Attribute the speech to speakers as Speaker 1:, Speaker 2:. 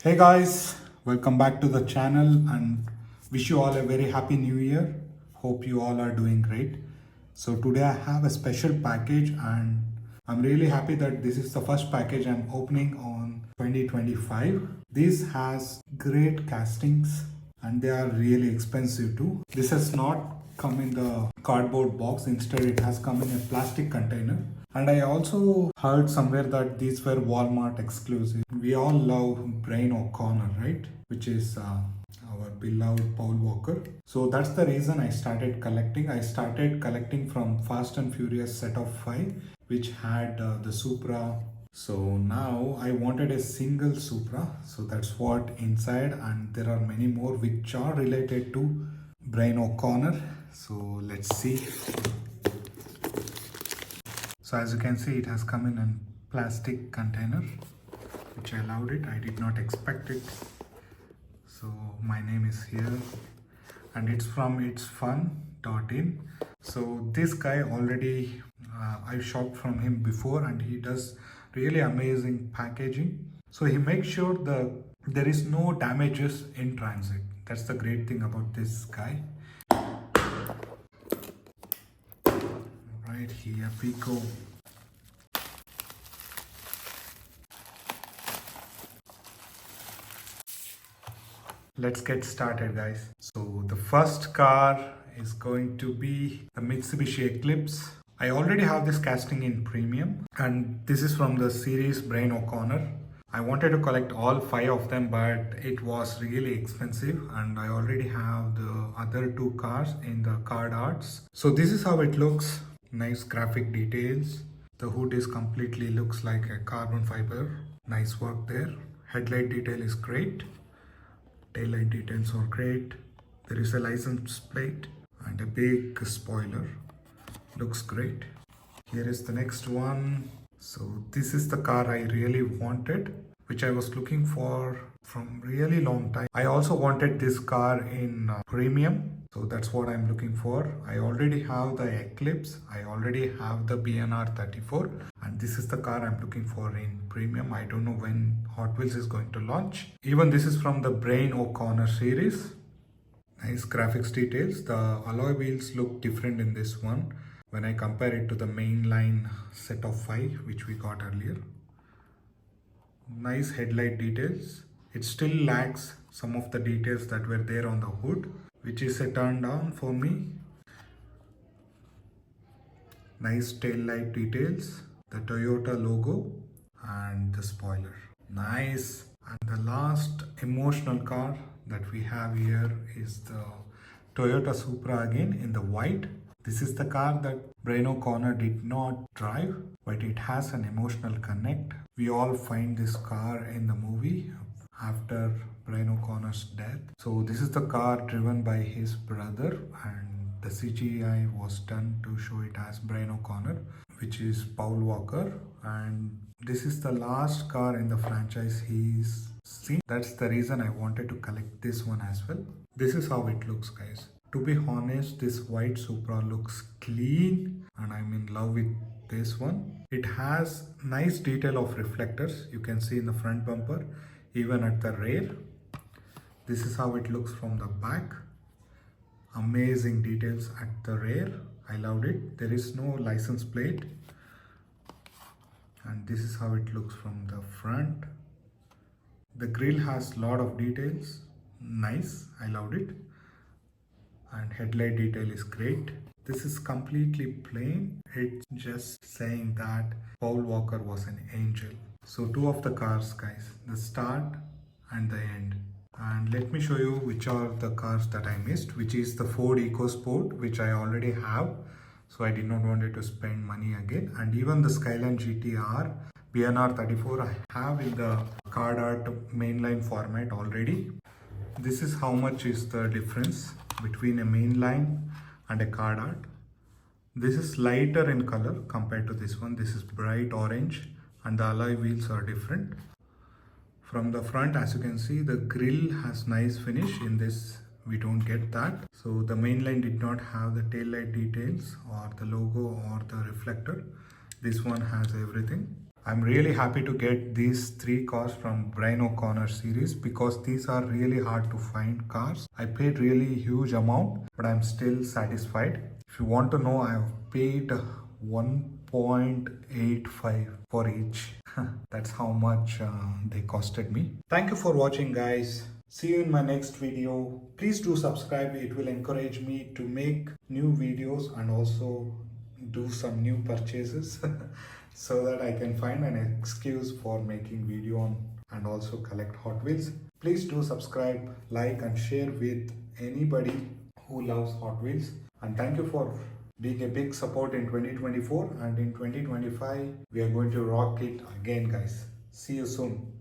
Speaker 1: Hey guys, welcome back to the channel and wish you all a very happy new year. Hope you all are doing great. So today I have a special package and I'm really happy that this is the first package I'm opening on 2025. This has great castings and they are really expensive too. This has not come in the cardboard box, instead it has come in a plastic container. And I also heard somewhere that these were Walmart exclusive. We all love Brain O'Connor, right? Which is our beloved Paul Walker. So that's the reason I started collecting. I started collecting from Fast and Furious set of 5, which had the Supra. So now I wanted a single Supra. So that's what inside, and there are many more which are related to Brain O'Connor. So let's see. So as you can see, it has come in a plastic container, which I allowed it. I did not expect it. So my name is here and it's from itsfun.in. So this guy already, I shopped from him before and he does really amazing packaging. So he makes sure that there is no damages in transit. That's the great thing about this guy. Right here we go. Let's get started, guys. So the first car is going to be the Mitsubishi Eclipse. I already have this casting in premium and this is from the series Brain O'Connor. I wanted to collect all 5 of them, but it was really expensive and I already have the other 2 cars in the card arts. So this is how it looks. Nice graphic details. The hood is completely looks like a carbon fiber. Nice work there. Headlight detail is great. Taillight details are great. There is a license plate and a big spoiler. Looks great. Here is the next one. So this is the car I really wanted, which I was looking for from really long time. I also wanted this car in premium. So that's what I'm looking for. I already have the Eclipse. I already have the BNR 34. And this is the car I'm looking for in premium. I don't know when Hotwheels is going to launch. Even this is from the Brain O'Connor series. Nice graphics details. The alloy wheels look different in this one when I compare it to the mainline set of 5 which we got earlier. Nice headlight details. It still lacks some of the details that were there on the hood, which is a turn down for me. Nice tail light details, the Toyota logo and the spoiler. Nice. And the last emotional car that we have here is the Toyota Supra again in the white. This is the car that Brain O'Connor did not drive, but it has an emotional connect. We all find this car in the movie after Brian O'Connor's death. So this is the car driven by his brother and the CGI was done to show it as Brian O'Connor, which is Paul Walker, and this is the last car in the franchise he's seen. That's the reason I wanted to collect this one as well. This is how it looks, guys. To be honest, this white Supra looks clean and I'm in love with this one. It has nice detail of reflectors. You can see in the front bumper, even at the rear. This is how it looks from the back. Amazing details at the rear. I loved it. There is no license plate. And this is how it looks from the front. The grille has a lot of details. Nice. I loved it. And headlight detail is great. This is completely plain. It's just saying that Paul Walker was an angel. So 2 of the cars, guys, the start and the end. And let me show you which are the cars that I missed, which is the Ford EcoSport, which I already have. So I did not want to spend money again. And even the Skyline GTR BNR 34 I have in the card art mainline format already. This is how much is the difference between a mainline and a card art. This is lighter in color compared to this one. This is bright orange and the alloy wheels are different. From the front, as you can see, the grille has nice finish. In this we don't get that. So the mainline did not have the tail light details or the logo or the reflector. This one has everything. I'm really happy to get these three cars from CONOR series because these are really hard to find cars. I paid really huge amount, but I'm still satisfied. If you want to know, I've paid 1.85 for each. That's how much they costed me. Thank you for watching, guys. See you in my next video. Please do subscribe. It will encourage me to make new videos and also do some new purchases so that I can find an excuse for making video on and also collect Hot Wheels. Please do subscribe, like and share with anybody who loves Hot Wheels. And thank you for being a big support in 2024, and in 2025 we are going to rock it again, guys. See you soon.